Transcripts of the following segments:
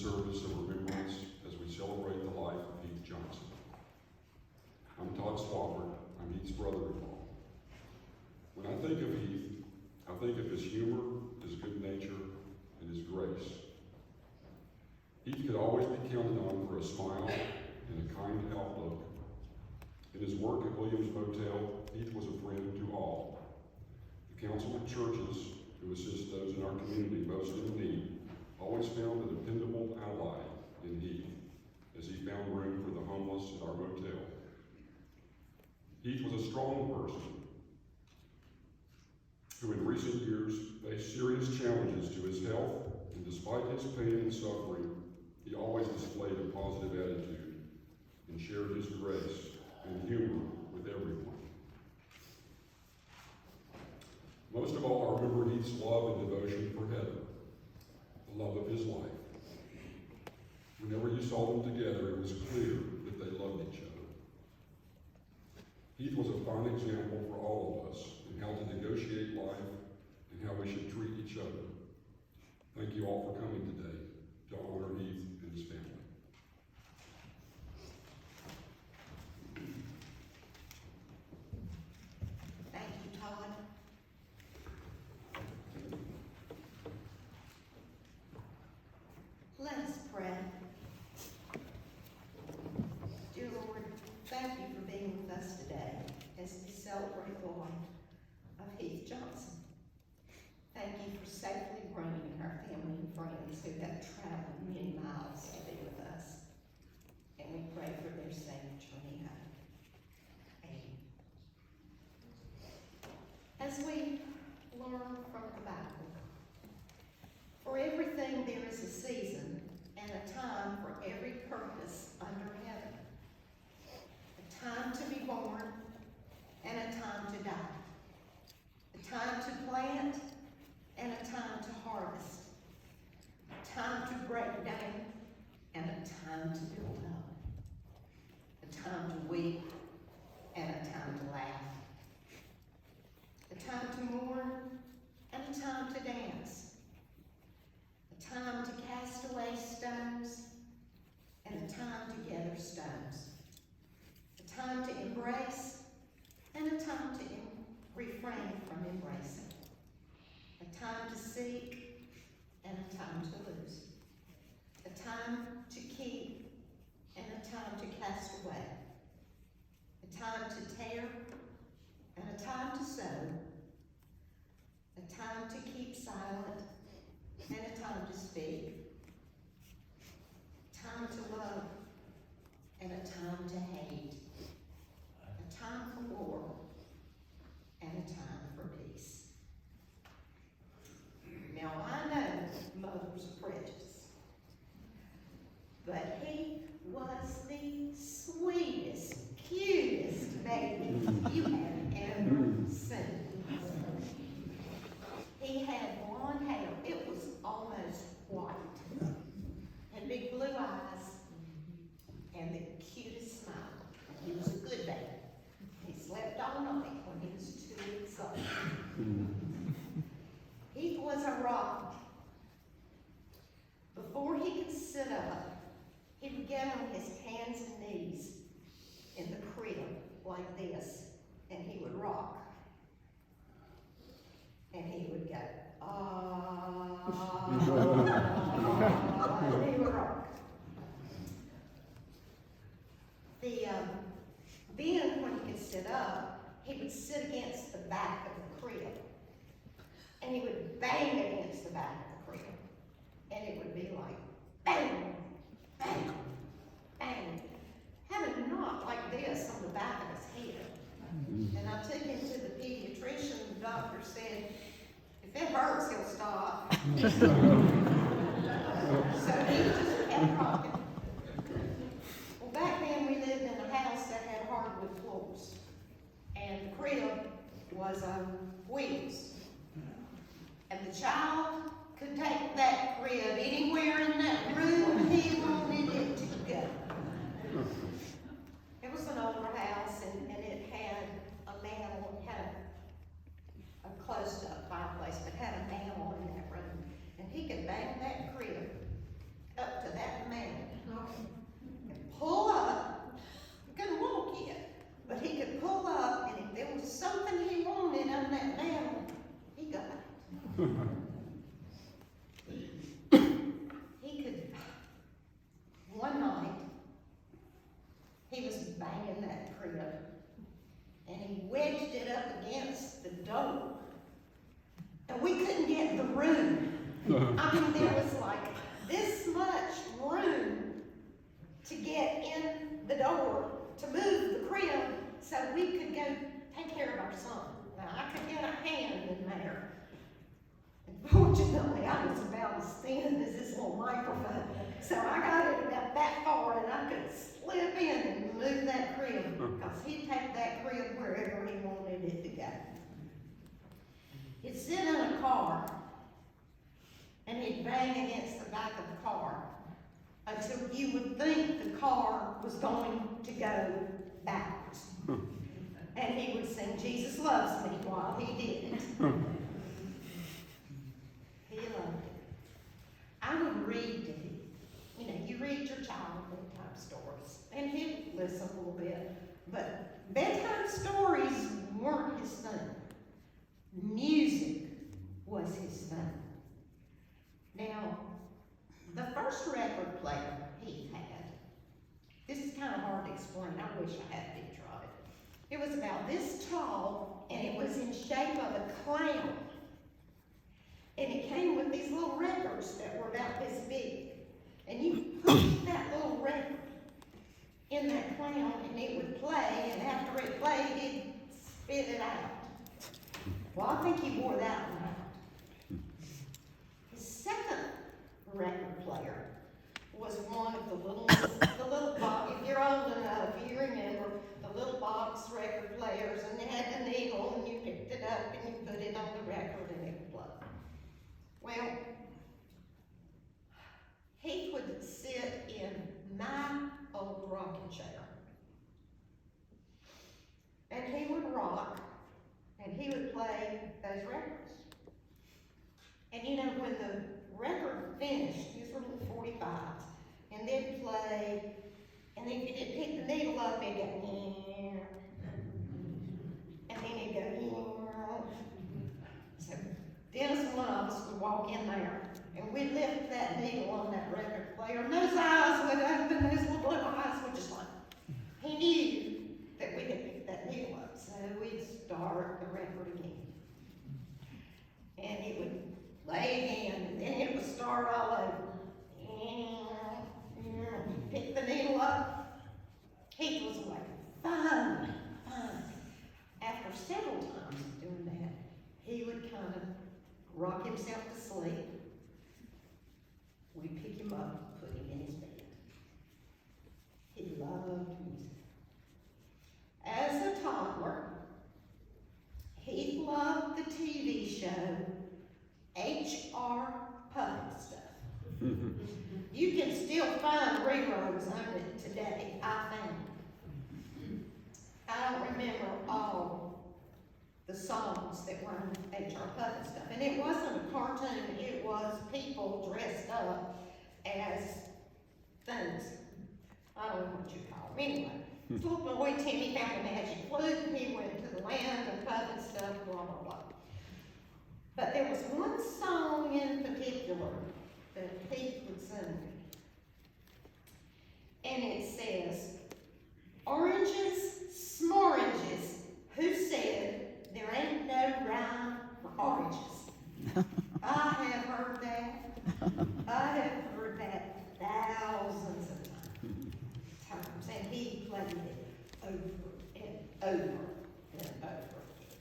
service of remembrance as we celebrate the life of Heath Johnson. I'm Todd Swafford. I'm Heath's brother-in-law. When I think of Heath, I think of his humor, his good nature, and his grace. Heath could always be counted on for a smile and a kind outlook. In his work at Williams Motel, Heath was a friend to all. The Council of Churches, who assist those in our community most in need, always found a dependable ally in Heath, as he found room for the homeless at our motel. Heath was a strong person who in recent years faced serious challenges to his health, and despite his pain and suffering, he always displayed a positive attitude and shared his grace and humor with everyone. Most of all, I remember Heath's love and devotion for Heather, the love of his life. Whenever you saw them together, it was clear that they loved each other. Heath was a fine example for all of us in how to negotiate life and how we should treat each other. Thank you all for coming today to honor Heath and his family. Thank you, Todd. Let us pray. Dear Lord, thank you for being with us today as we celebrate the life of Heath Johnson. Thank you for safely bringing our family and friends who have traveled many miles to be with us. And we pray for their safe journey home. Amen. As we learn from the Bible, for everything there is a season and a time for every purpose under heaven. A time to be born and a time to die. A time to plant and a time to harvest. A time to break down and a time to build up. A time to weep and a time to laugh. A time to mourn and a time to dance. A time to cast away stones and a time to gather stones. A time to embrace and a time to refrain from embracing. A time to seek and a time to lose. A time to keep and a time to cast away. A time to tear and a time to sow. A time to keep silent and a time to speak. A time to love and a time to hate. A time for war and a time for peace. Now I know mothers are prejudiced, but he was the sweetest, cutest baby you have ever seen. He had blonde hair, it was almost white, and big blue eyes, and the cutest smile. He was a good baby. He slept all night when he was 2 weeks old. He was a rock. Before he could sit up, he would get on his hands and knees in the crib like this, and he would rock. And he would go, and he would rock. Then when he could sit up, he would sit against the back of the crib. And he would bang against the back of the crib. And it would be like, bang, bang, bang. Had a knot like this on the back of his head. And I took him to the pediatrician, and the doctor said, if it hurts, he'll stop. So he just kept rocking. Well, back then we lived in a house that had hardwood floors. And the crib was on wheels. And the child could take that crib anywhere in that room he wanted it to go. It was an older house, and it had a mantel, it had a closed-up fireplace, but had a mantel in that room. And he could bang that crib up to that I mean, there was like this much room to get in the door, to move the crib, so we could go take care of our son. Now, I could get a hand in there. Unfortunately, I was about as thin as this little microphone, so I got it about that far, and I could slip in and move that crib, because he'd take that crib wherever he wanted it to go. He'd sit in a car, and he'd bang against the back of the car until you would think the car was going to go backwards. And he would sing, "Jesus loves me," while he did it. He loved it. I would read to him. You know, you read your child bedtime stories, and he'd listen a little bit. But bedtime stories weren't his thing. Music was his thing. Now, the first record player he had, this is kind of hard to explain. I wish I had picture of it. It was about this tall, and it was in shape of a clown. And it came with these little records that were about this big. And you pushed that little record in that clown, and it would play, and after it played, it'd spit it out. Well, I think he wore that one out. His second record player was one of the little box, if you're old enough, you remember the little box record players, and they had the needle, and you picked it up, and you put it on the record, and it would play. Well, he would sit in my old rocking chair, and he would rock, and he would play those records. And you know, when the record finished, these were little 45s, and they'd play, and then if you didn't pick the needle up, it'd go, and then it'd go, so Dennis and one of us would walk in there, and we'd lift that needle on that record player, and those eyes would open, those little blue eyes would just like, he knew that we had picked that needle up, so we'd start the record again. And it would play again, and then it would start all over. Pick the needle up. Heath was like, fine. After several times of doing that, he would kind of rock himself to sleep. We'd pick him up, put him in his bed. He loved music. As a toddler, he loved the TV show H.R. Puppet Stuff. You can still find reruns of it today, I think. I don't remember all the songs that were in H.R. Puppet Stuff. And it wasn't a cartoon, it was people dressed up as things. I don't know what you call them. Anyway, little boy Timmy found a magic flute, and he went to the land of puppet stuff, blah, blah, blah. But there was one song in particular that Heath would sing. And it says, "Oranges, smoranges, who said there ain't no rhyme for oranges?" I have heard that. I have heard that thousands of times. And he played it over and over and over again.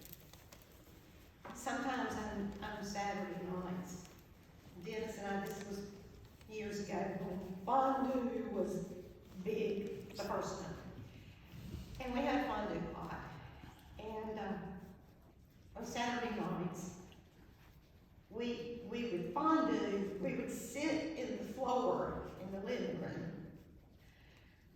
Sometimes on Saturday nights, Dennis and I, this was years ago when fondue was big the first time. And we had a fondue pot. And on Saturday nights, we would fondue, we would sit in the floor in the living room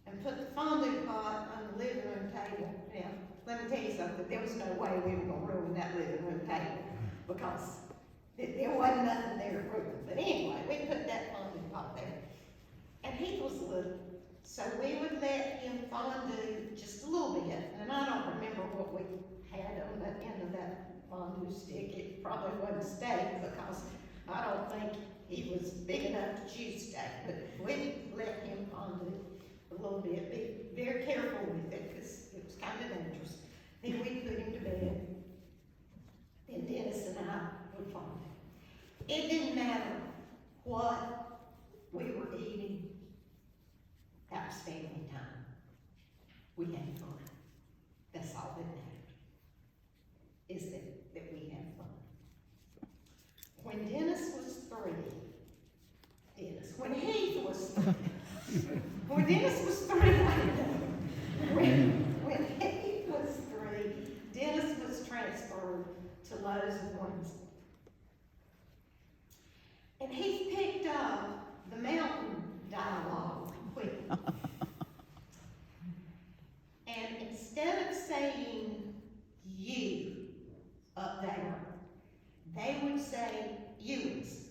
and put the fondue pot on the living room table. Now, let me tell you something, there was no way we were going to ruin that living room table because there wasn't nothing there to ruin. But anyway, we put that fondue pot there. And Heath was little, so we would let him fondue just a little bit. And I don't remember what we had on the end of that fondue stick. It probably wasn't steak because I don't think he was big enough to chew steak. But we let him fondue a little bit. Be very careful with it because it was kind of dangerous. Then we'd put him to bed. And Dennis and I would fondue. It didn't matter what we were eating, that was family time. We had fun. That's all that mattered, is that we had fun. When Dennis was 3, when Heath was 3, when Dennis was 3, when Heath was 3, Dennis was transferred to Lowe's of Winslow. And he picked up the mountain dialogue quickly. And instead of saying you up there, they would say Ewins.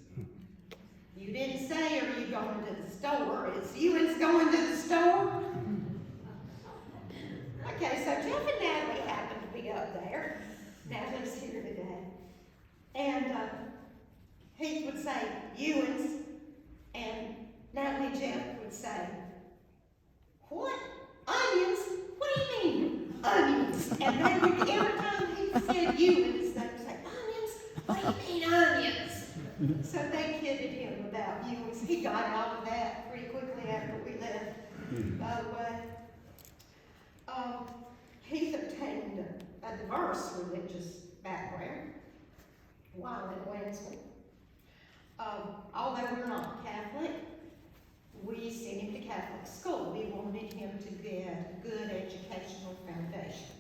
You didn't say, are you going to the store? It's Ewins going to the store. Okay, so Jeff and Natalie happened to be up there. Natalie's here today. And Heath would say Ewins, and Natalie and Jeff would say, what? Onions? What do you mean, onions? And they would, every time he said Ewins, they would say, onions? What do you mean, onions? So they kidded him about Ewins. He got out of that pretty quickly after we left, by the way. Heath obtained a diverse religious background while in Winslow. Although we're not Catholic, we sent him to Catholic school. We wanted him to get a good educational foundation.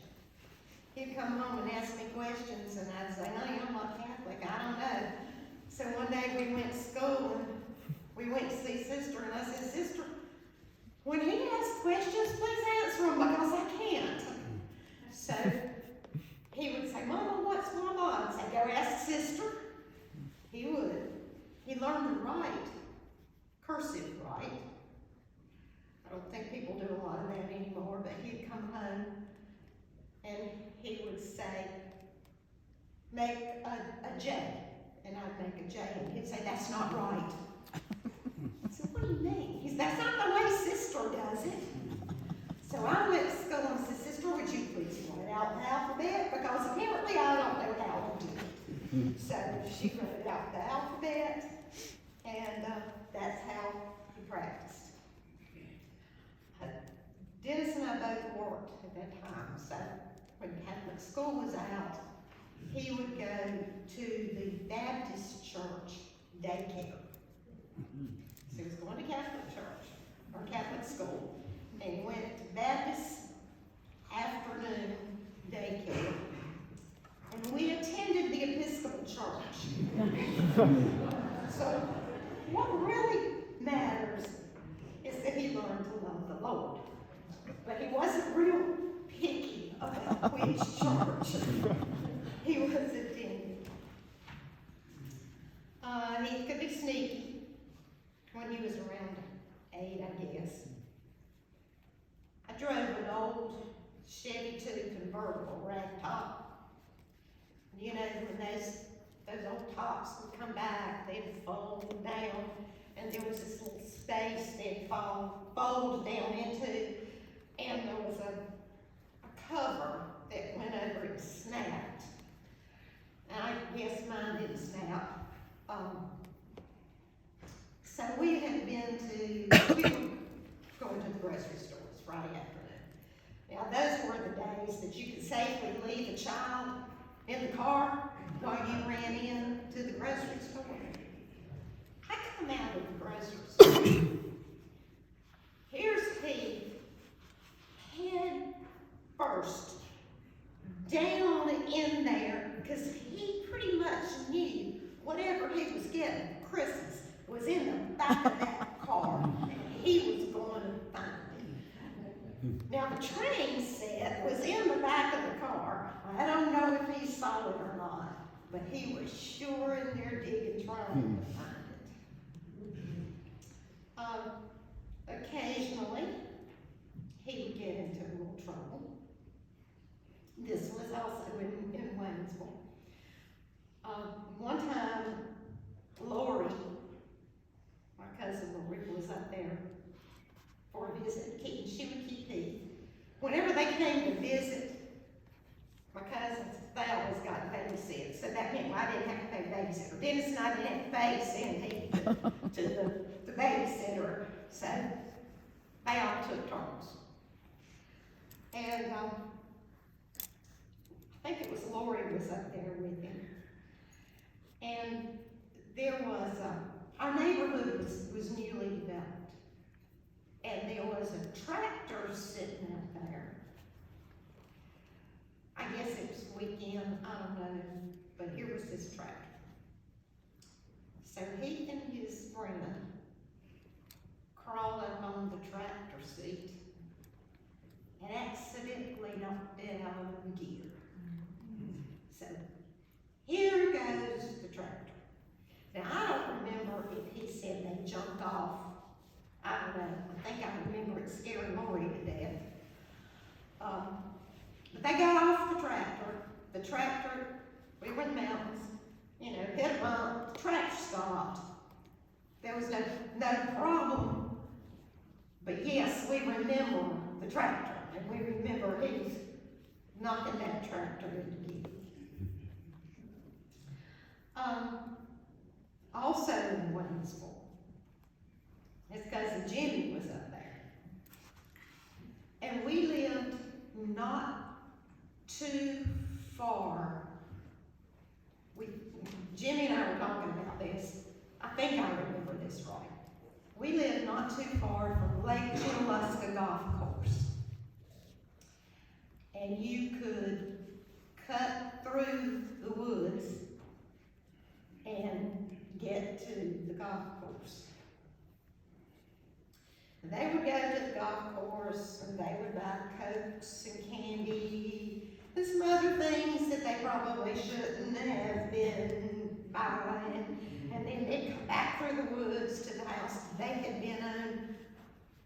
He'd come home and ask me questions, and I'd say, honey, I'm not Catholic, I don't know. So one day we went to school, and we went to see Sister, and I said, Sister, when he asks questions, please answer them, because I can't. So he would say, Mama, what's going on? I'd say, go ask Sister. He would. He learned to write, cursive write. I don't think people do a lot of that anymore, but he'd come home and he would say, make a J, and I'd make a J, and he'd say, that's not right. I said, what do you mean? He said, that's not the way Sister does it. So I went to school and said, Sister, would you please write out the alphabet? Because apparently I don't know how to do it. So she wrote out the alphabet, and that's how he practiced. Dennis and I both worked at that time, so when Catholic school was out, he would go to the Baptist church daycare. So he was going to Catholic church, or Catholic school, and he went to Baptist afternoon daycare. And we attended the Episcopal church. So what really matters is that he learned to love the Lord. But he wasn't real picky about which church he was attending. He could be sneaky when he was around 8, I guess. I drove an old Chevy 2 convertible ragtop. You know, when those old tops would come back, they'd fold down, and there was this little space they'd fold down into, and there was a cover that went over it and snapped. And I guess mine didn't snap. So we were going to the grocery stores Friday afternoon. Now those were the days that you could safely leave a child in the car while you ran in to the grocery store. I come out of the grocery store. Here's Heath, head first, down in there, because he pretty much knew whatever he was getting for Christmas was in the back of that car, and he was going to find it. Now the train set was in the back of the car. I don't know if he saw it or not, but he was sure in there digging, trying to find it. Occasionally, he would get into a little trouble. This was also in Waynesville. One time, Lori, my cousin Lori, was up there for a visit. She would keep Heath. Whenever they came to visit, my cousins, they always got babysit, so that meant I didn't have to pay babysitter. Dennis and I didn't have to pay to send Heath to the babysitter, so they all took turns. And I think it was Lori was up there with him. And there was, our neighborhood was newly developed. And there was a tractor sitting out there. I guess it was weekend, I don't know, but here was this tractor. So Heath and his friend crawled up on the tractor seat and accidentally knocked it out of gear. So here goes the tractor. Now I don't remember if he said they jumped off. I don't know. I think I remember it scaring Lori to death. But they got off the tractor. The tractor, we were in the mountains, you know, hit a bump, the tractor stopped. There was no problem. But yes, we remember the tractor, and we remember Heath knocking that tractor into gear. Also in Waynesville, his cousin Jimmy was up there. And we lived not too far. Jimmy and I were talking about this. I think I remember this right. We lived not too far from Lake Junaluska Golf Course. And you could cut through the woods and get to the golf course. And they would go to the golf course and they would buy Cokes and candy and some other things that they probably shouldn't have been buying. And then they'd come back through the woods to the house they had been on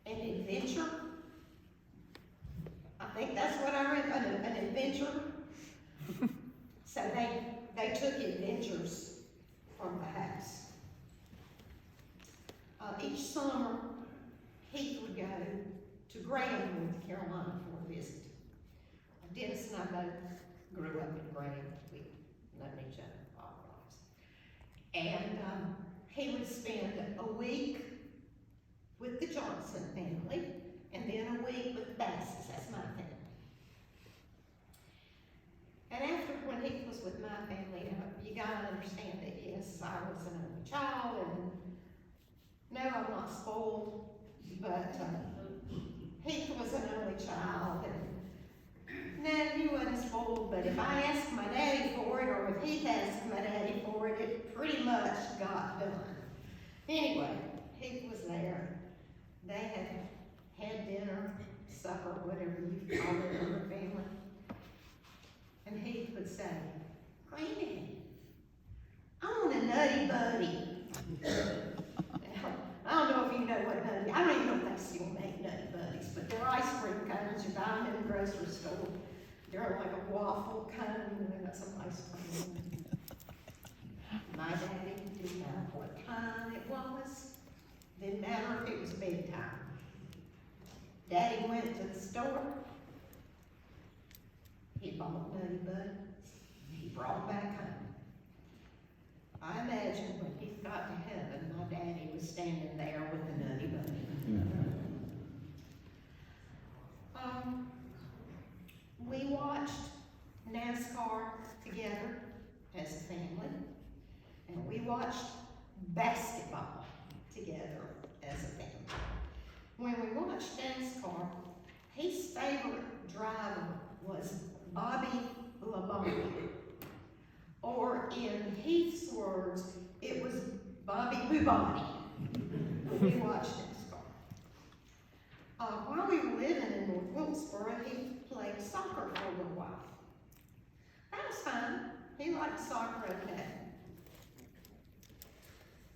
an adventure. I think that's what I read, an adventure. So they took adventures from the house. Each summer, Heath would go to Graham, North Carolina for a visit. Dennis and I both grew up in Graham. We've known each other all our lives. And he would spend a week with the Johnson family, and then a week with the Basses. That's my family. And after, when Heath was with my family, you gotta understand that yes, I was an only child, and no, I'm not spoiled, but Heath was an only child, and no, he wasn't spoiled, but if I asked my daddy for it, or if Heath asked my daddy for it, it pretty much got done. Anyway, Heath was there. They had dinner, supper, whatever you call it in your family. And Heath would say, "Granddaddy, I want a Nutty Buddy." I don't know if you know what Nutty, I don't even know if they still make Nutty Buddies, but they're ice cream cones. You buy them in the grocery store. They're like a waffle cone, and they got some ice cream in them. My daddy didn't matter what time it was. Didn't matter if it was bedtime. Daddy went to the store. He bought Nutty Buddies. He brought back home. I imagine when he got to heaven, my daddy was standing there with the Nutty Buddy. We watched NASCAR together as a family, and we watched basketball together as a family. When we watched NASCAR, his favorite driver was Bobby Labonte. Or in Heath's words, it was Bobby Bubani. We watched NASCAR. While we were living in North Wilkesboro, he played soccer for a little while. That was fun. He liked soccer okay.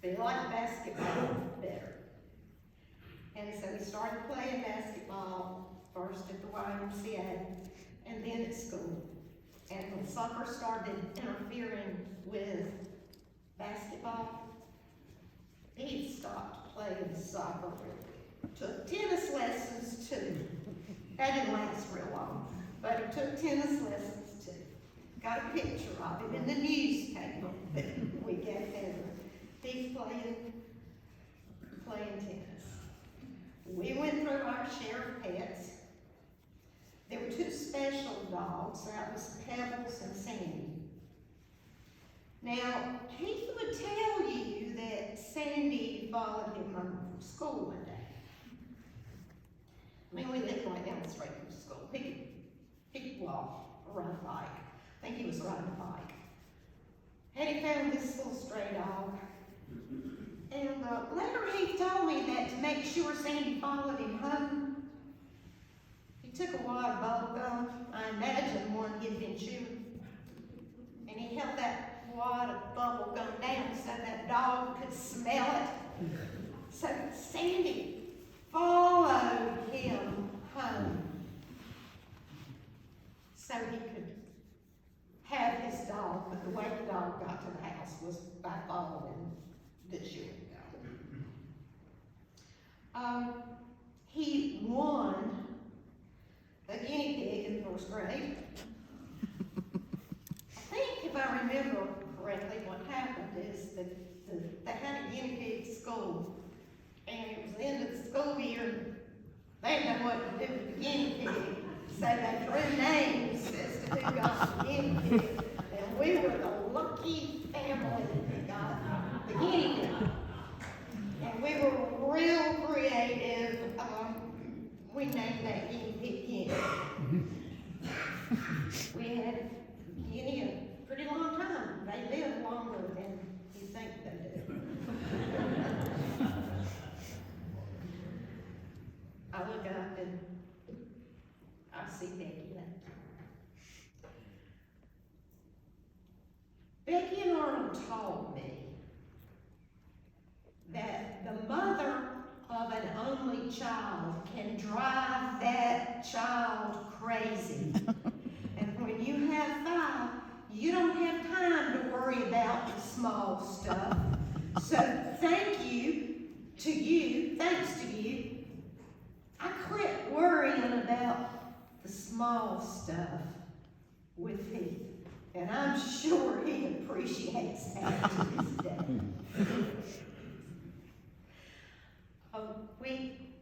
But he liked basketball better. And so he started playing basketball, first at the YMCA, and then at school. And when soccer started interfering with basketball, he stopped playing soccer real quick. Took tennis lessons too. That didn't last real long, but he took tennis lessons too. got a picture of him in the newspaper that we gave him. He's playing tennis. We went through our share of pets. There were two special dogs. That was Pebbles and Sandy. Now, Heath would tell you that Sandy followed him home from school one day. I mean, we lived right down the street from school. He could walk or ride a bike. I think he was riding a bike. And he found this little stray dog. And later he told me that to make sure Sandy followed him home, he took a wad of bubble gum, I imagine one he'd been chewing, and he held that wad of bubble gum down so that dog could smell it. So Sandy followed him home so he could have his dog, but the way the dog got to the house was by following the chewing gum. He won a guinea pig in 1st grade. I think, if I remember correctly, what happened is that they had a guinea pig at school, and it was the end of the school year, and they didn't know what to do with the guinea pig, so they drew names as to who got the guinea pig, and we were the lucky family that got the guinea pig. And we were real creative. We named that guinea pig Guinea. We had guinea a pretty long time. They live longer than you think they do. I look up and I see Becky there. Becky and Arnold told me that the mother of an only child can drive that child crazy. And when you have 5, you don't have time to worry about the small stuff. So thanks to you, I quit worrying about the small stuff with Heath. And I'm sure he appreciates that to this day. We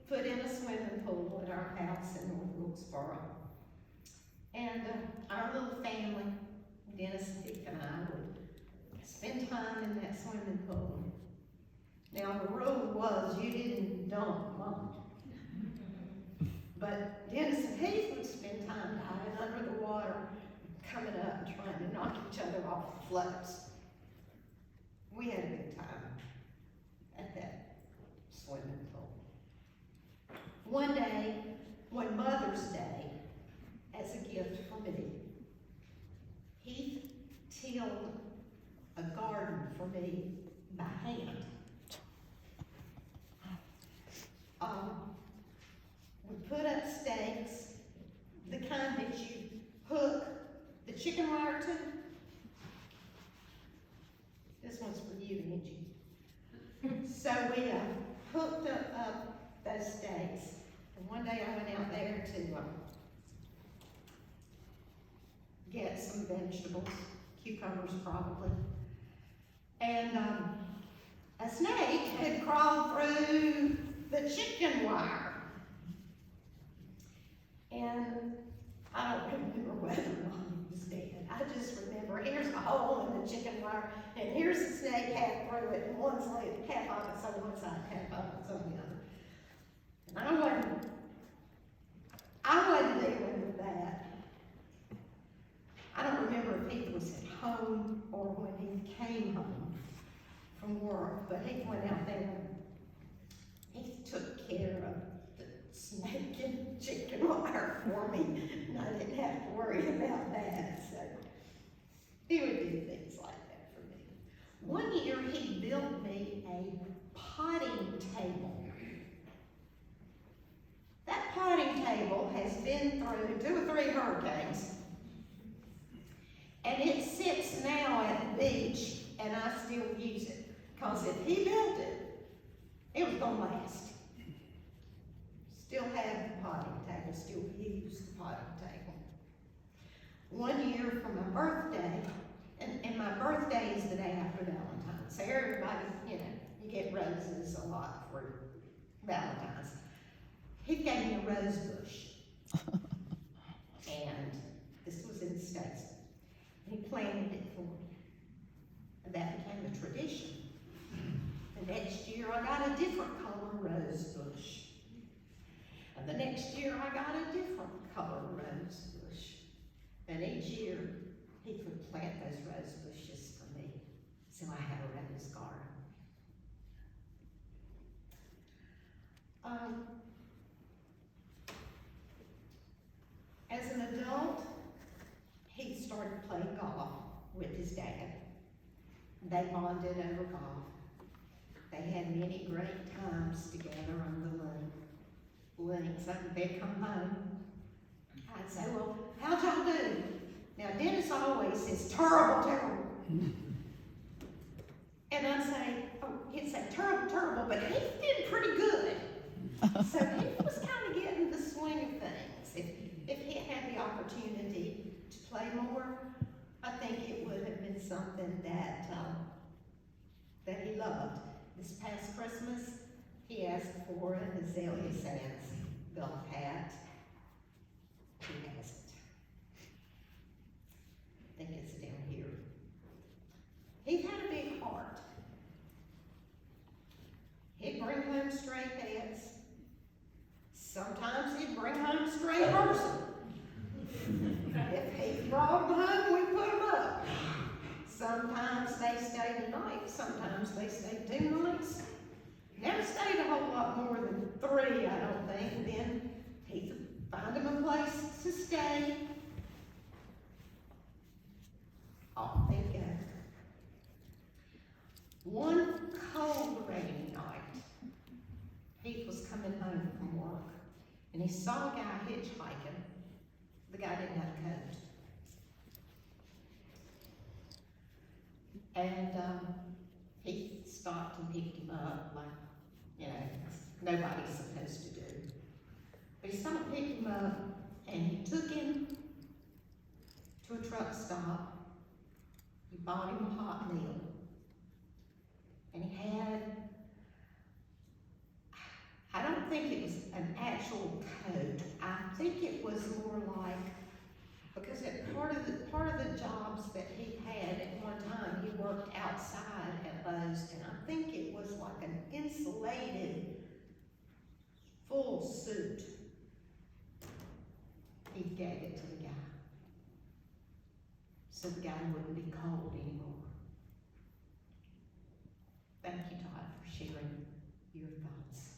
put in a swimming pool at our house in North Wilkesboro. And our little family, Dennis and Heath and I, would spend time in that swimming pool. Now the rule was you didn't dump Mom. But Dennis and Heath would spend time diving under the water, coming up and trying to knock each other off the floats. We had a good time at that swimming pool. One day, one Mother's Day, as a gift for me, Heath tilled a garden for me by hand. We put up stakes, the kind that you hook the chicken wire to. This one's for you, Angie. So we hooked up those stakes. And one day I went out there to get some vegetables, cucumbers probably. And a snake had crawled through the chicken wire. And I don't remember whether or not he was dead. I just remember here's a hole in the chicken wire, and here's the snake half through it, and one's like half of it's on one side, half of it's on the other. And I wasn't dealing with that. I don't remember if he was at home or when he came home from work, but he went out there and he took care of the snake and chicken wire for me, and I didn't have to worry about that. So he would do things like that for me. One year he built me a potting table. That potting table has been through 2 or 3 hurricanes, and it sits now at the beach, and I still use it. Because if he built it, it was gonna last. Still have the potting table, still use the potting table. One year for my birthday, and my birthday is the day after Valentine's, so everybody, you know, you get roses a lot for Valentine's. He gave me a rose bush, and this was in the States. He planted it for me, and that became a tradition. The next year I got a different color rose bush, and the next year I got a different color rose bush, and each year he would plant those rose bushes for me, so I have a rose garden. As an adult, he started playing golf with his dad. They bonded over golf. They had many great times together on the links. They'd come home. I'd say, well, how'd y'all do? Now, Dennis always says, terrible, terrible. And I'd say, oh, he'd say, terrible, terrible, but he did pretty good. So he was kind of getting the swing of things. If he had the opportunity to play more, I think it would have been something that he loved. This past Christmas, he asked for an azalea sans belt hat. He hasn't. I think it's down here. He had a big heart. He'd bring home stray pets. Sometimes he'd bring home stray person. If he brought them home, we put them up. Sometimes they stayed a night, sometimes they stayed 2 nights. Never stayed a whole lot more than 3, I don't think. Then he'd find them a place to stay. Off they go. One cold, rainy night, Heath was coming home from work, and he saw a guy hitchhiking. The guy didn't have a coat. And he stopped and picked him up, like, you know, nobody's supposed to do. But he stopped and picked him up, and he took him to a truck stop. He bought him a hot meal. And he had, I don't think it was an actual coat. I think it was more like, because part of the jobs that he had at one time, he worked outside at Lowe's, and I think it was like an insulated full suit. He gave it to the guy, so the guy wouldn't be cold anymore. Thank you, Todd, for sharing your thoughts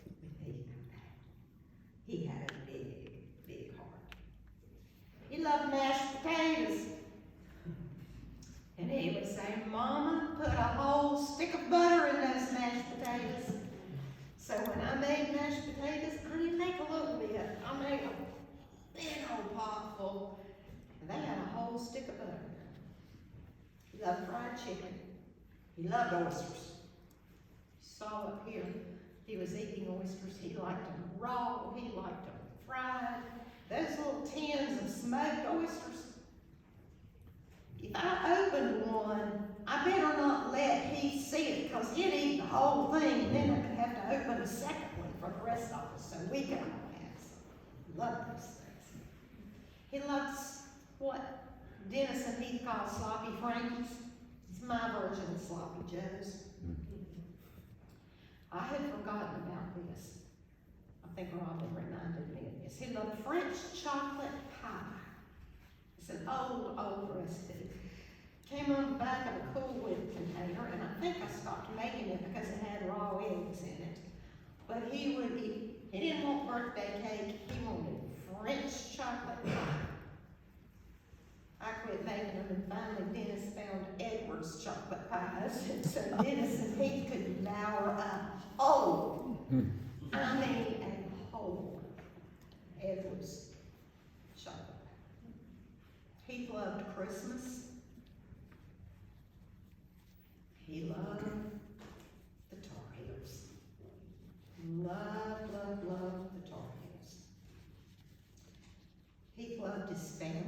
with me about that. He had a big, big heart. He loved mashed potatoes. And he would say, Mama, put a whole stick of butter in those mashed potatoes. So when I made mashed potatoes, I didn't make a little bit. I made a big old pot full. And they had a whole stick of butter. He loved fried chicken. He loved oysters. You saw up here, he was eating oysters. He liked them raw. He liked them fried. Those little tins of smoked oysters. If I opened one, I better not let Heath see it, because he'd eat the whole thing, and then I'd have to open a second one for the rest of us, so we could all have some. He loved those things. He loves what Dennis and Heath call sloppy Frankies. It's my version of sloppy Joes. I had forgotten about this. I think Robin reminded me of this. He loved French chocolate pie. It's an old recipe. Came on the back of a Cool Whip container, and I think I stopped making it because it had raw eggs in it. But he didn't want birthday cake, he wanted French chocolate pie. I quit making them, and finally Dennis found Edward's chocolate pies, and so Dennis and Heath could devour a whole, I mean a whole Edward's chocolate pie. Heath loved Christmas. He loved the Tar Heels. Loved the Tar Heels. He loved his family.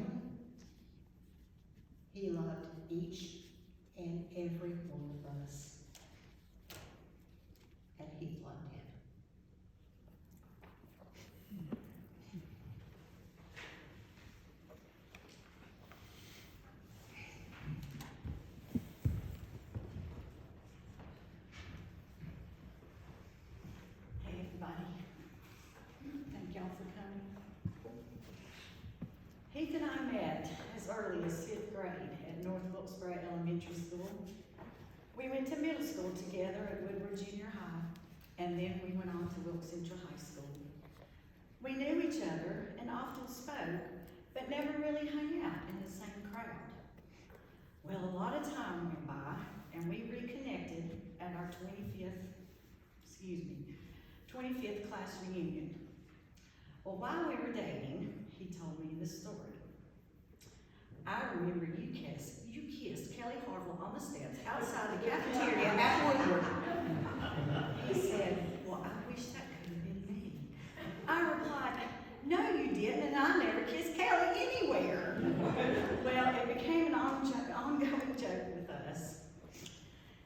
Heath and I met as early as 5th grade at North Wilkesboro Elementary School. We went to middle school together at Woodward Junior High, and then we went on to Wilkes Central High School. We knew each other and often spoke, but never really hung out in the same crowd. Well, a lot of time went by, and we reconnected at our 25th class reunion. Well, while we were dating, he told me this story. I remember you kissed Kelly Harville on the steps outside the cafeteria at Woodward. He said, well, I wish that could have been me. I replied, no, you didn't, and I never kissed Kelly anywhere. Well, it became an ongoing joke with us.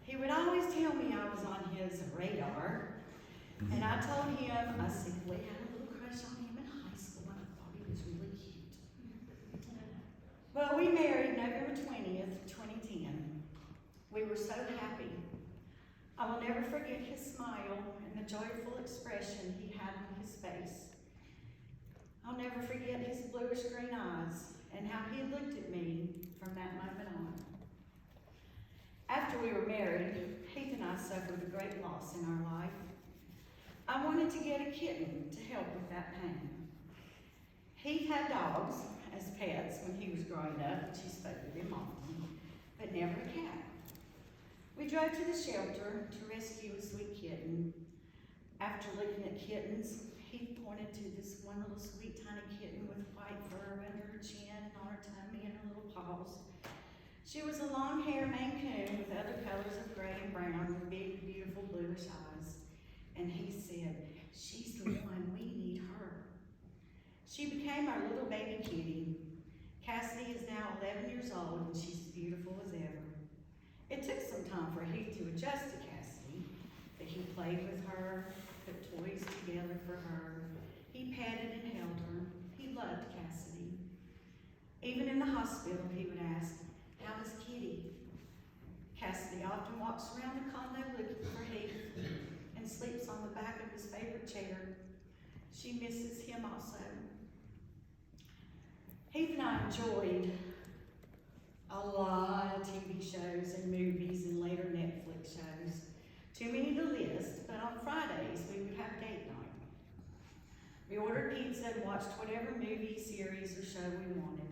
He would always tell me I was on his radar, and I told him, I said, we had a little crush on him in high school, and I thought he was really cute. Well, we married November 20th, 2010. We were so happy. I will never forget his smile and the joyful expression he had on his face. I'll never forget his bluish green eyes and how he looked at me from that moment on. After we were married, Heath and I suffered a great loss in our life. I wanted to get a kitten to help with that pain. Heath had dogs as pets when he was growing up, and she spoke with him often, but never a cat. We drove to the shelter to rescue a sweet kitten. After looking at kittens, Heath pointed to this one little sweet tiny kitten with white fur under her chin, on her tummy, and her little paws. She was a long-haired Maine Coon with other colors of gray and brown with big, beautiful bluish eyes. And he said, she's the one, we need her. She became our little baby kitty. Cassidy is now 11 years old and she's beautiful as ever. It took some time for Heath to adjust to Cassidy, but he played with her, put toys together for her. He petted and held her. He loved Cassidy. Even in the hospital, he would ask, how is Kitty? Cassidy often walks around the condo looking for Heath and sleeps on the back of his favorite chair. She misses him also. Heath and I enjoyed a lot of TV shows and movies and later Netflix shows. Too many to list, but on Fridays we would have date night. We ordered pizza and watched whatever movie, series, or show we wanted.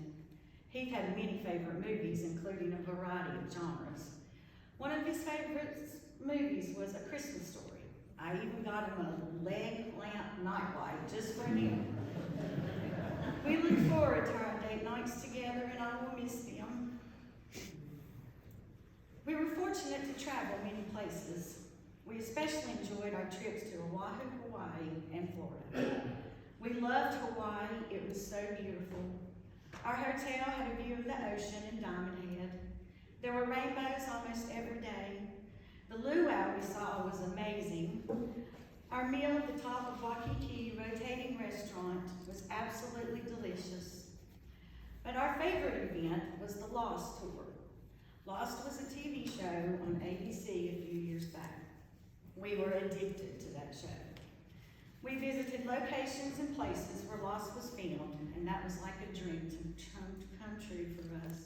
Heath had many favorite movies, including a variety of genres. One of his favorite movies was A Christmas Story. I even got him a leg lamp nightlight just for him. We look forward to our date nights together, and I will miss them. We were fortunate to travel many places. We especially enjoyed our trips to Oahu, Hawaii, and Florida. We loved Hawaii. It was so beautiful. Our hotel had a view of the ocean and Diamond Head. There were rainbows almost every day. The luau we saw was amazing. Our meal at the top of Waikiki rotating restaurant was absolutely delicious. But our favorite event was the Lost tour. Lost was a TV show on ABC a few years back. We were addicted to that show. We visited locations and places where Lost was filmed, and that was like a dream to come true for us.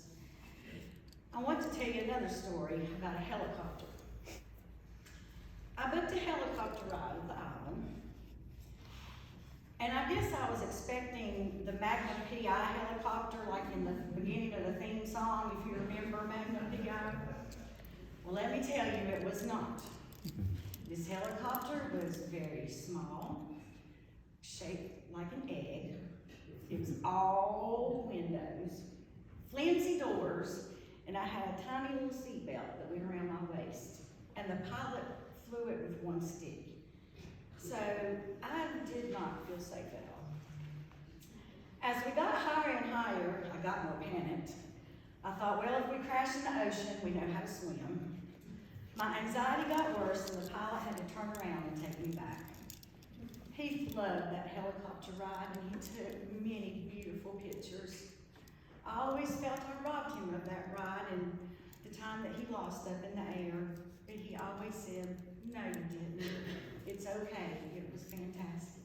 I want to tell you another story about a helicopter. I booked a helicopter ride at the island, and I guess I was expecting the Magnum PI helicopter like in the beginning of the theme song, if you remember Magnum PI. Well, let me tell you, it was not. This helicopter was very small, shaped like an egg. It was all windows, flimsy doors, and I had a tiny little seatbelt that went around my waist. And the pilot flew it with one stick. So I did not feel safe at all. As we got higher and higher, I got more panicked. I thought, well, if we crash in the ocean, we know how to swim. My anxiety got worse, and the pilot had to turn around and take me back. Heath loved that helicopter ride, and he took many beautiful pictures. I always felt I robbed him of that ride and the time that he lost up in the air, but he always said, no, you didn't. It's okay. It was fantastic.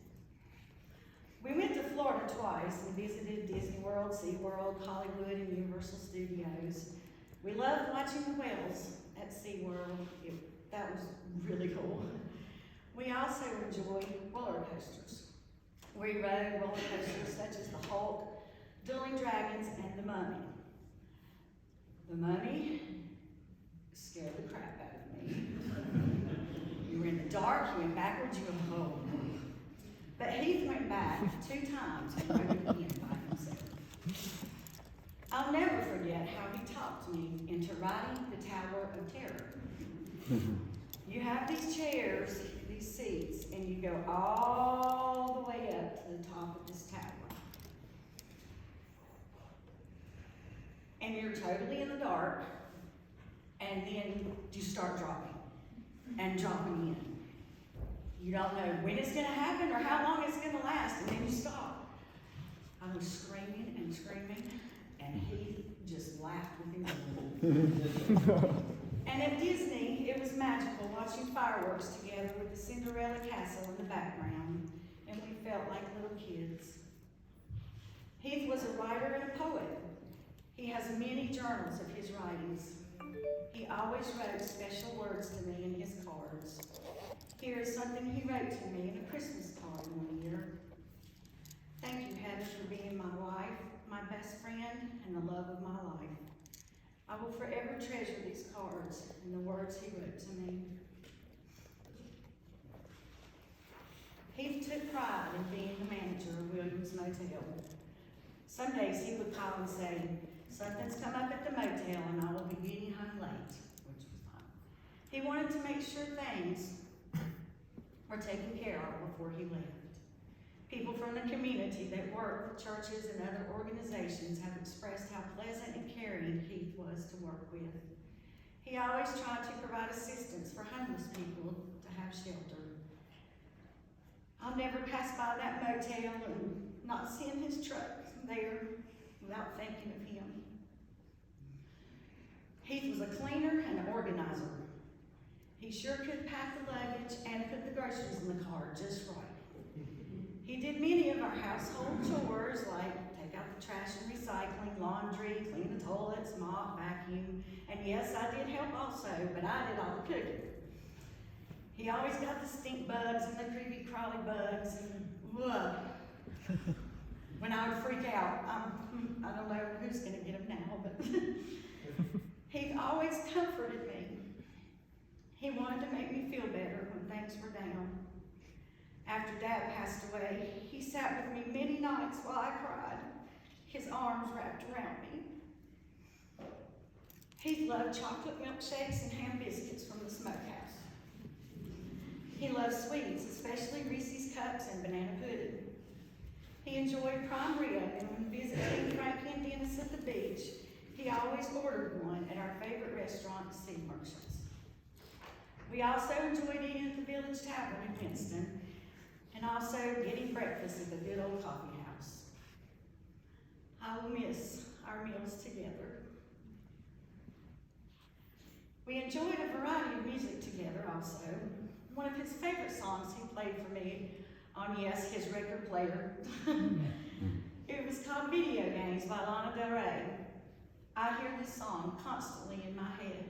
We went to Florida twice and visited Disney World, SeaWorld, Hollywood, and Universal Studios. We loved watching the whales at SeaWorld. That was really cool. We also enjoyed roller coasters. We rode roller coasters such as the Hulk, Dueling Dragons, and the Mummy. The Mummy scared the crap out of me. You were in the dark, you went backwards, you were home. But Heath went back 2 times and rode it again by himself. I'll never forget how he talked me into riding the Tower of Terror. You have these chairs, these seats, and you go all the way up to the top of this tower. And you're totally in the dark, and then you start dropping and dropping in. You don't know when it's going to happen or how long it's going to last, and then you stop. I was screaming and screaming, and he just laughed with him. And at Disney, it was magical watching fireworks together with the Cinderella castle in the background, and we felt like little kids. Heath was a writer and a poet. He has many journals of his writings. He always wrote special words to me in his cards. Here is something he wrote to me in a Christmas card one year. Thank you, Heather, for being my wife, my best friend, and the love of my life. I will forever treasure these cards and the words he wrote to me. Heath took pride in being the manager of Williams Motel. Some days he would call and say, "Something's come up at the motel and I will be getting home late," which was fine. He wanted to make sure things were taken care of before he left. People from the community that work with churches and other organizations have expressed how pleasant and caring Heath was to work with. He always tried to provide assistance for homeless people to have shelter. I'll never pass by that motel and not seeing his truck there without thinking of him. Heath was a cleaner and an organizer. He sure could pack the luggage and put the groceries in the car just right. He did many of our household chores like take out the trash and recycling, laundry, clean the toilets, mop, vacuum, and yes, I did help also, but I did all the cooking. He always got the stink bugs and the creepy crawly bugs and ugh. When I would freak out, I don't know who's gonna get them now, but he always comforted me. He wanted to make me feel better when things were down. After Dad passed away, he sat with me many nights while I cried, his arms wrapped around me. He loved chocolate milkshakes and ham biscuits from the smokehouse. He loved sweets, especially Reese's Cups and banana pudding. He enjoyed prime rib, and when visiting Frankie and Dennis at the beach, he always ordered one at our favorite restaurant, Sea Merchants. We also enjoyed eating at the Village Tavern in Winston, and also getting breakfast at the good old coffee house. I will miss our meals together. We enjoyed a variety of music together also. One of his favorite songs he played for me on, yes, his record player. It was called Video Games by Lana Del Rey. I hear this song constantly in my head.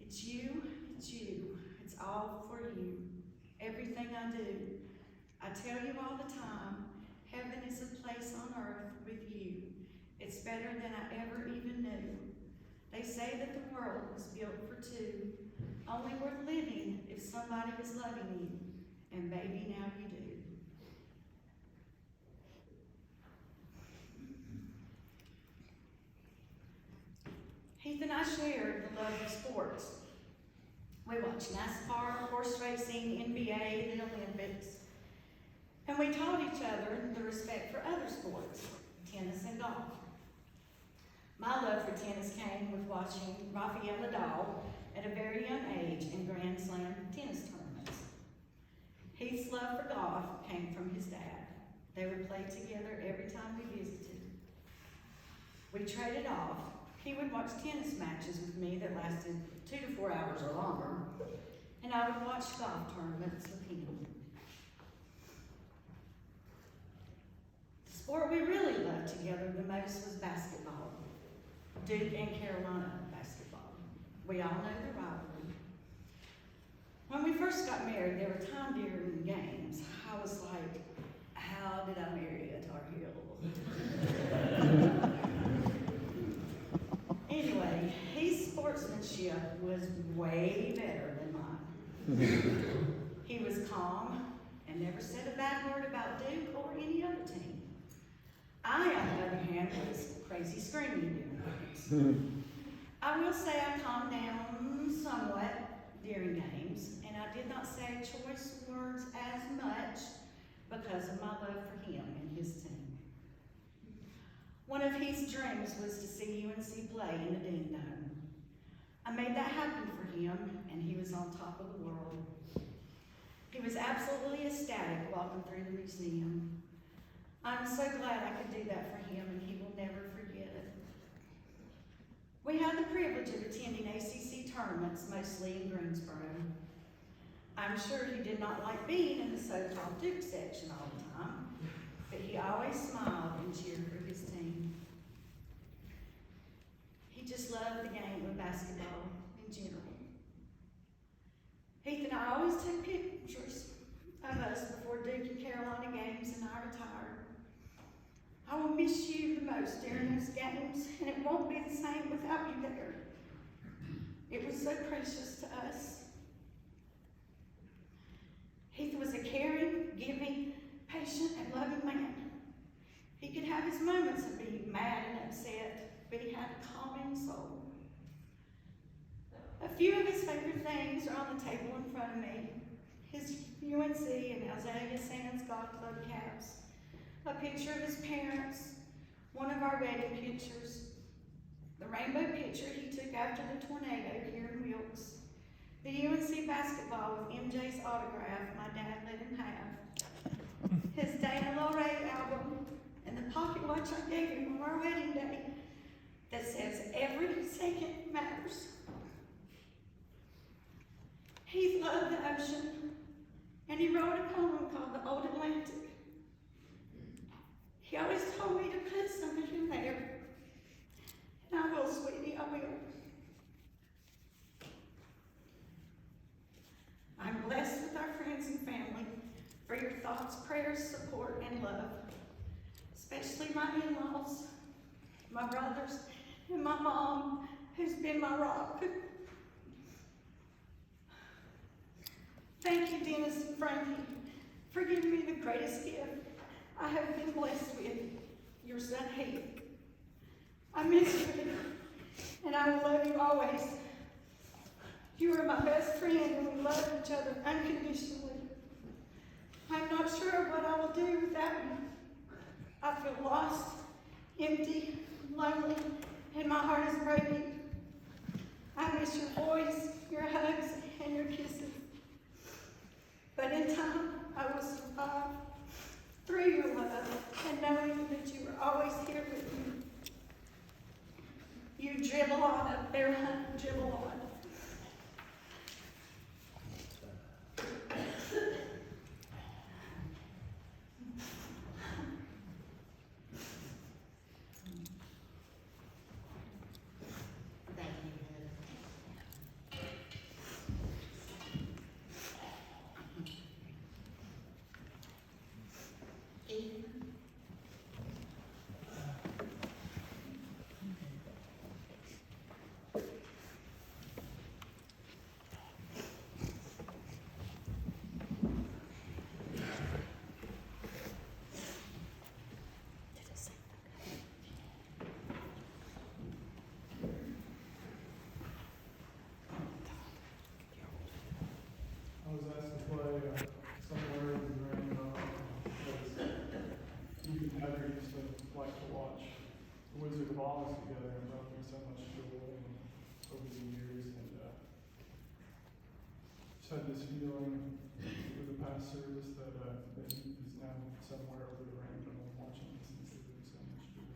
It's you, it's all for you. Everything I do, I tell you all the time, heaven is a place on earth with you. It's better than I ever even knew. They say that the world was built for two, only worth living if somebody is loving you, and baby, now you do. Heath and I shared the love of sports. We watched NASCAR, horse racing, NBA, the Olympics, and we taught each other the respect for other sports, tennis and golf. My love for tennis came with watching Rafael Nadal at a very young age in Grand Slam tennis tournaments. Heath's love for golf came from his dad. They would play together every time we visited. We traded off. He would watch tennis matches with me that lasted 2 to 4 hours or longer, and I would watch golf tournaments with him. Duke and Carolina basketball. We all know the rivalry. When we first got married, there were times during games I was like, how did I marry a Tar Heel? Anyway, his sportsmanship was way better than mine. He was calm and never said a bad word about Duke or any other team. I, on the other hand, was crazy screaming during games. I will say I calmed down somewhat during games, and I did not say choice words as much because of my love for him and his team. One of his dreams was to see UNC play in the Dean Dome. I made that happen for him, and he was on top of the world. He was absolutely ecstatic walking through the museum. I'm so glad I could do that for him, and he will never forget it. We had the privilege of attending ACC tournaments, mostly in Greensboro. I'm sure he did not like being in the so-called Duke section all the time, but he always smiled and cheered for his team. He just loved the game of basketball in general. Heath and I always took pictures of us before Duke and Carolina games, and I retired. I will miss you the most during those games, and it won't be the same without you there. It was so precious to us. Heath was a caring, giving, patient, and loving man. He could have his moments of being mad and upset, but he had a calming soul. A few of his favorite things are on the table in front of me. His UNC and Azalea Sands Golf Club caps, a picture of his parents, one of our wedding pictures, the rainbow picture he took after the tornado here in Wilkes, the UNC basketball with MJ's autograph my dad let him have, his Dana Lorraine album, and the pocket watch I gave him on our wedding day that says every second matters. He loved the ocean, and he wrote a poem called The Old Atlantic. He always told me to put something in there, and I will, sweetie, I will. I'm blessed with our friends and family for your thoughts, prayers, support, and love, especially my in-laws, my brothers, and my mom, who's been my rock. Thank you, Dennis and Frankie, for giving me the greatest gift I have been blessed with, your son Heath. I miss you, and I will love you always. You are my best friend, and we love each other unconditionally. I'm not sure what I will do without you. I feel lost, empty, lonely, and my heart is breaking. I miss your voice, your hugs, and your kisses. But in time, I will survive through your love and knowing that you are always here with me. You dribble on up there, honey, dribble on. I was asked to play somewhere in the grand because you and Heather used to like to watch the Wizard of Oz together and brought me so much joy over the years. And just had this feeling with the past service that he is now somewhere over the rainbow and watching this and giving so much joy.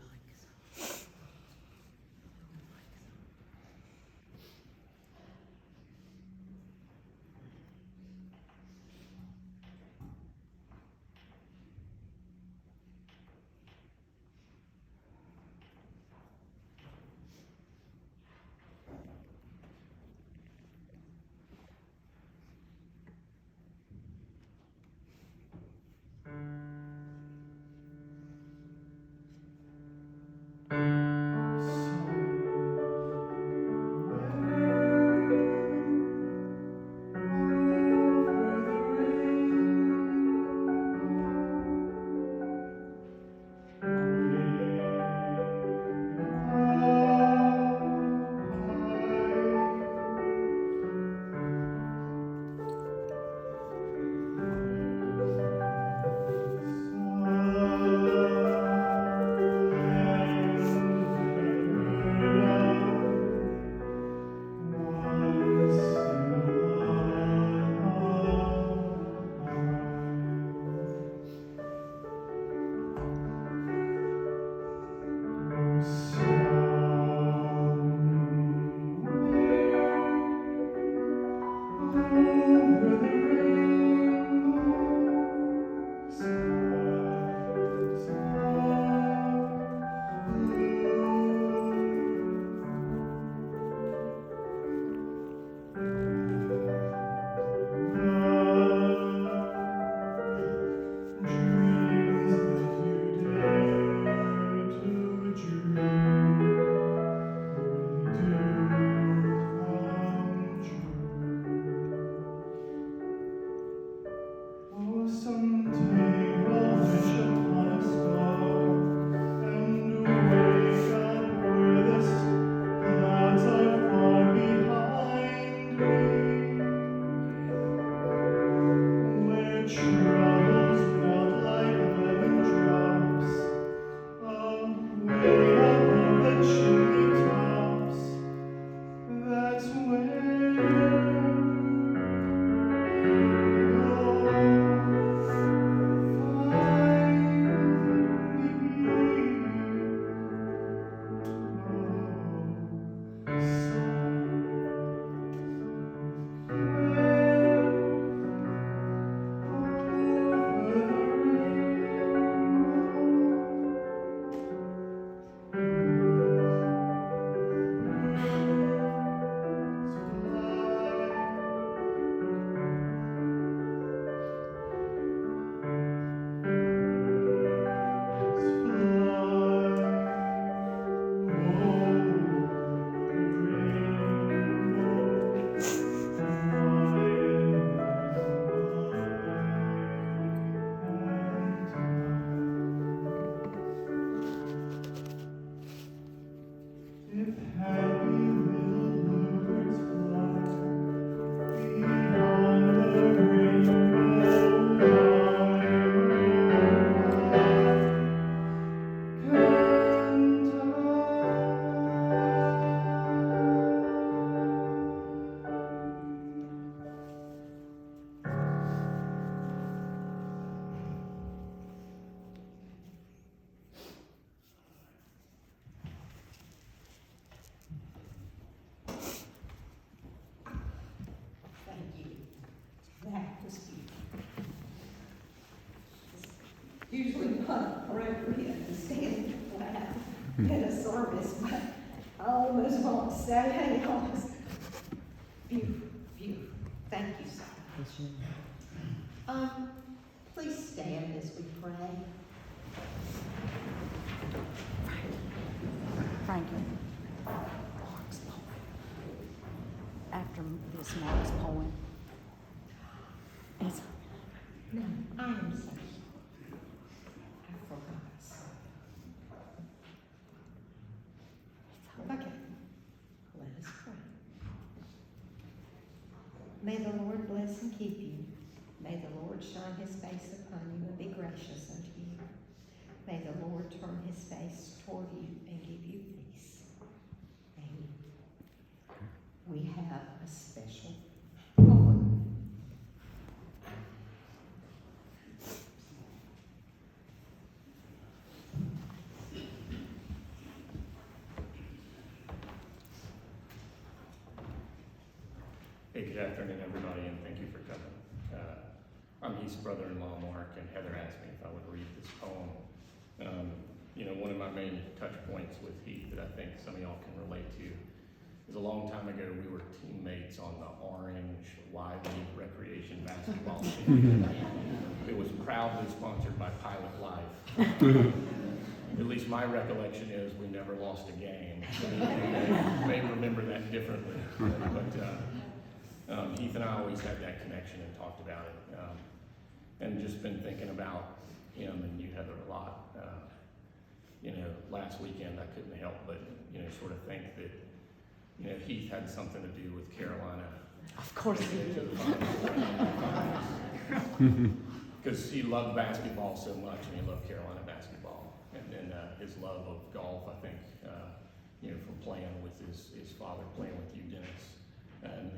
usually not appropriate to stand and clap in a service, but I almost want to say, hey, y'all, it's beautiful, beautiful. Thank you so much. Please stand as we pray. Franklin. Mark's poem. After this Mark's poem. It's No, I am so sorry. I forgot. Okay, let us pray. May the Lord bless and keep you. May the Lord shine his face upon you and be gracious unto you. May the Lord turn his face toward you and give you peace. Amen. We have a special poem. Hey, good afternoon, everybody, and thank you for coming. I'm Heath's brother-in-law, Mark, and Heather asked me if I would read this poem. One of my main touch points with Heath that I think some of y'all can relate to is a long time ago we were teammates on the Orange Wiley Recreation Basketball team. It was proudly sponsored by Pilot Life. At least my recollection is we never lost a game. You may remember that differently, but Heath and I always had that connection and talked about it, and just been thinking about him and you, Heather, a lot. Last weekend I couldn't help but sort of think that Heath had something to do with Carolina. of course he To did. the because he loved basketball so much, and he loved Carolina basketball, and then his love of golf, I think, from playing with his father, playing with you, Dennis,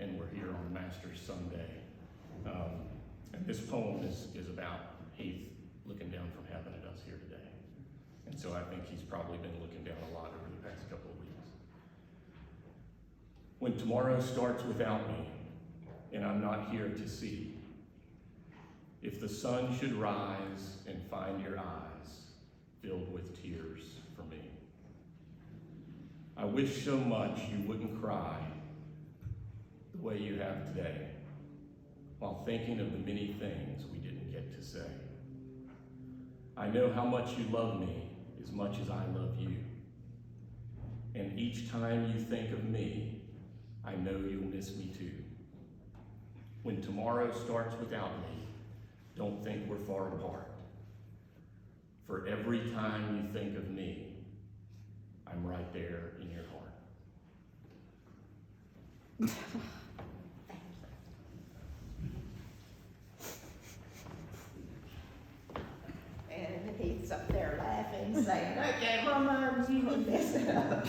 and we're here on Masters Sunday. And this poem is about Heath looking down from heaven at us here today, and so I think he's probably been looking down a lot over the past couple of weeks. When tomorrow starts without me, and I'm not here to see, if the sun should rise and find your eyes filled with tears for me, I wish so much you wouldn't cry the way you have today, while thinking of the many things we didn't get to say. I know how much you love me as much as I love you. And each time you think of me, I know you'll miss me too. When tomorrow starts without me, don't think we're far apart. For every time you think of me, I'm right there in your heart. And he's up there laughing, saying, okay, Mama, you can mess it up.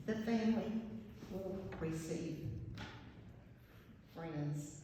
The family will receive friends